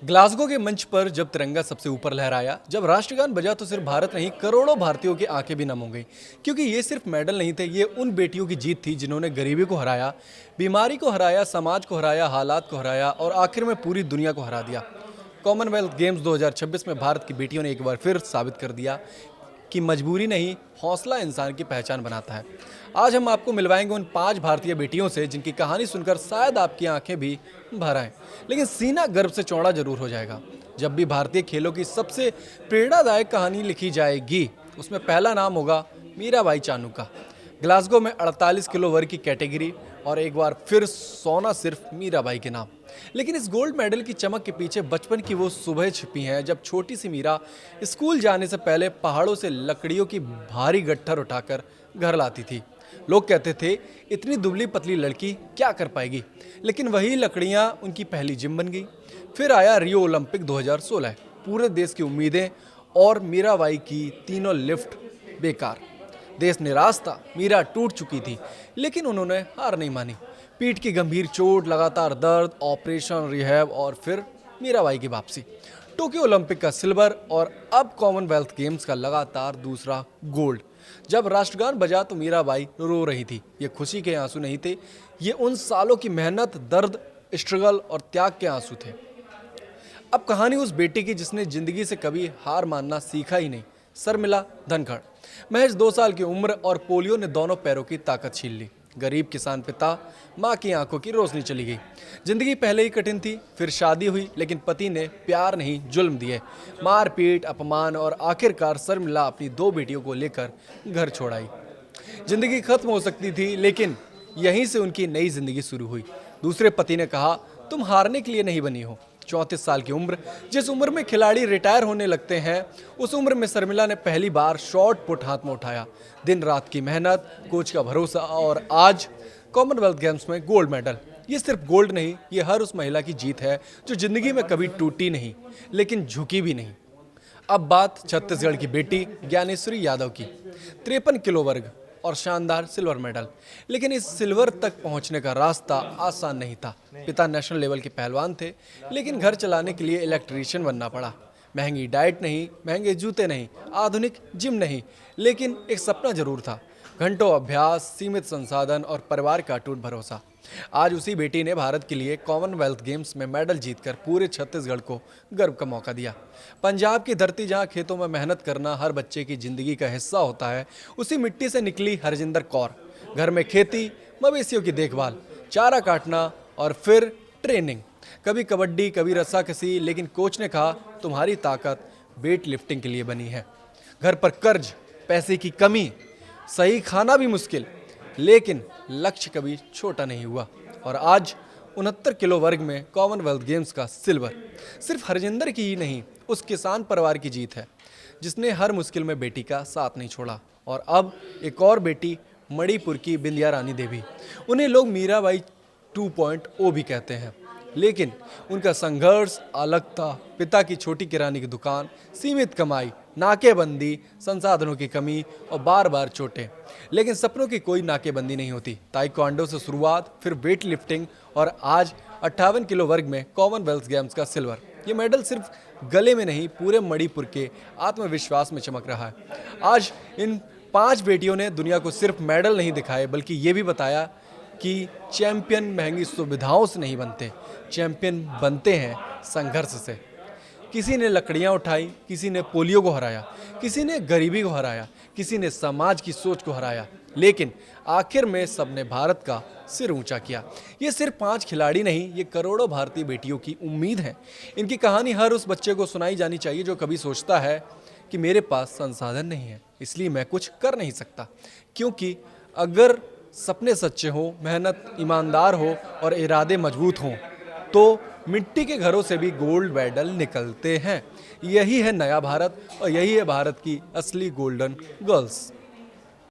Glasgow के मंच पर जब तिरंगा सबसे ऊपर लहराया, जब राष्ट्रगान बजा तो सिर्फ भारत नहीं करोड़ों भारतीयों की आंखें भी नम हो गई। क्योंकि ये सिर्फ मेडल नहीं थे, ये उन बेटियों की जीत थी जिन्होंने गरीबी को हराया, बीमारी को हराया, समाज को हराया, हालात को हराया और आखिर में पूरी दुनिया को हरा दिया। कॉमनवेल्थ गेम्स 2026 में भारत की बेटियों ने एक बार फिर साबित कर दिया कि मजबूरी नहीं, हौसला इंसान की पहचान बनाता है। आज हम आपको मिलवाएंगे उन 5 भारतीय बेटियों से जिनकी कहानी सुनकर शायद आपकी आंखें भी भर आएं, लेकिन सीना गर्व से चौड़ा जरूर हो जाएगा। जब भी भारतीय खेलों की सबसे प्रेरणादायक कहानी लिखी जाएगी, उसमें पहला नाम होगा मीराबाई चानू का। ग्लासगो में 48 किलो वर्ग की कैटेगरी और एक बार फिर सोना सिर्फ मीराबाई के नाम। लेकिन इस गोल्ड मेडल की चमक के पीछे बचपन की वो सुबह छिपी हैं जब छोटी सी मीरा स्कूल जाने से पहले पहाड़ों से लकड़ियों की भारी गट्ठर उठाकर घर लाती थी। लोग कहते थे इतनी दुबली पतली लड़की क्या कर पाएगी, लेकिन वही लकड़ियां उनकी पहली जिम बन गई। फिर आया रियो ओलंपिक 2016, पूरे देश की उम्मीदें और मीराबाई की तीनों लिफ्ट बेकार। देश निराश था, मीरा टूट चुकी थी, लेकिन उन्होंने हार नहीं मानी। पीठ की गंभीर चोट, लगातार दर्द, ऑपरेशन, रिहैब और फिर मीराबाई की वापसी। टोक्यो ओलंपिक का सिल्वर और अब कॉमनवेल्थ गेम्स का लगातार दूसरा गोल्ड। जब राष्ट्रगान बजा तो मीराबाई रो रही थी। ये खुशी के आंसू नहीं थे, ये उन सालों की मेहनत, दर्द, स्ट्रगल और त्याग के आंसू थे। अब कहानी उस बेटी की जिसने जिंदगी से कभी हार मानना सीखा ही नहीं। शर्मिला धनखड़, महज 2 साल की उम्र और पोलियो ने दोनों पैरों की ताकत छीन ली। गरीब किसान पिता, माँ की आंखों की रोशनी चली गई। जिंदगी पहले ही कठिन थी, फिर शादी हुई, लेकिन पति ने प्यार नहीं जुल्म दिए, मारपीट, अपमान और आखिरकार शर्मिला अपनी 2 बेटियों को लेकर घर छोड़ आई। जिंदगी खत्म हो सकती थी, लेकिन यहीं से उनकी नई जिंदगी शुरू हुई। दूसरे पति ने कहा, तुम हारने के लिए नहीं बनी हो। 34 साल की उम्र, जिस उम्र में खिलाड़ी रिटायर होने लगते हैं, उस उम्र में शर्मिला ने पहली बार शॉट पुट हाथ में उठाया। दिन रात की मेहनत, कोच का भरोसा और आज कॉमनवेल्थ गेम्स में गोल्ड मेडल। ये सिर्फ गोल्ड नहीं, ये हर उस महिला की जीत है जो जिंदगी में कभी टूटी नहीं, लेकिन झुकी भी नहीं। अब बात छत्तीसगढ़ की बेटी ज्ञानेश्वरी यादव की। 53 किलो वर्ग और शानदार सिल्वर मेडल। लेकिन इस सिल्वर तक पहुंचने का रास्ता आसान नहीं था। पिता नेशनल लेवल के पहलवान थे, लेकिन घर चलाने के लिए इलेक्ट्रीशियन बनना पड़ा। महंगी डाइट नहीं, महंगे जूते नहीं, आधुनिक जिम नहीं, लेकिन एक सपना जरूर था। घंटों अभ्यास, सीमित संसाधन और परिवार का अटूट भरोसा। आज उसी बेटी ने भारत के लिए कॉमनवेल्थ गेम्स में मेडल जीतकर पूरे छत्तीसगढ़ को गर्व का मौका दिया। पंजाब की धरती जहां खेतों में मेहनत करना हर बच्चे की जिंदगी का हिस्सा होता है, उसी मिट्टी से निकली हरजिंदर कौर। घर में खेती, मवेशियों की देखभाल, चारा काटना और फिर ट्रेनिंग। कभी कबड्डी, कभी रस्साकसी, लेकिन कोच ने कहा तुम्हारी ताकत वेट लिफ्टिंग के लिए बनी है। घर पर कर्ज, पैसे की कमी, सही खाना भी मुश्किल, लेकिन लक्ष्य कभी छोटा नहीं हुआ। और आज 69 किलो वर्ग में कॉमनवेल्थ गेम्स का सिल्वर सिर्फ हरजिंदर की ही नहीं, उस किसान परिवार की जीत है जिसने हर मुश्किल में बेटी का साथ नहीं छोड़ा। और अब एक और बेटी, मणिपुर की बिंदिया रानी देवी। उन्हें लोग मीराबाई 2.0 भी कहते हैं, लेकिन उनका संघर्ष अलग था। पिता की छोटी किराने की दुकान, सीमित कमाई, नाकेबंदी, संसाधनों की कमी और बार बार चोटें, लेकिन सपनों की कोई नाकेबंदी नहीं होती। ताइक्वांडो से शुरुआत, फिर वेट लिफ्टिंग और आज 58 किलो वर्ग में कॉमनवेल्थ गेम्स का सिल्वर। ये मेडल सिर्फ गले में नहीं, पूरे मणिपुर के आत्मविश्वास में चमक रहा है। आज इन 5 बेटियों ने दुनिया को सिर्फ मेडल नहीं दिखाए, बल्कि ये भी बताया कि चैंपियन महंगी सुविधाओं से नहीं बनते, चैंपियन बनते हैं संघर्ष से। किसी ने लकड़ियां उठाई, किसी ने पोलियो को हराया, किसी ने गरीबी को हराया, किसी ने समाज की सोच को हराया, लेकिन आखिर में सबने भारत का सिर ऊंचा किया। ये सिर्फ 5 खिलाड़ी नहीं, ये करोड़ों भारतीय बेटियों की उम्मीद है। इनकी कहानी हर उस बच्चे को सुनाई जानी चाहिए जो कभी सोचता है कि मेरे पास संसाधन नहीं है, इसलिए मैं कुछ कर नहीं सकता। क्योंकि अगर सपने सच्चे हों, मेहनत ईमानदार हो और इरादे मजबूत हों, तो मिट्टी के घरों से भी गोल्ड मेडल निकलते हैं। यही है नया भारत और यही है भारत की असली गोल्डन गर्ल्स।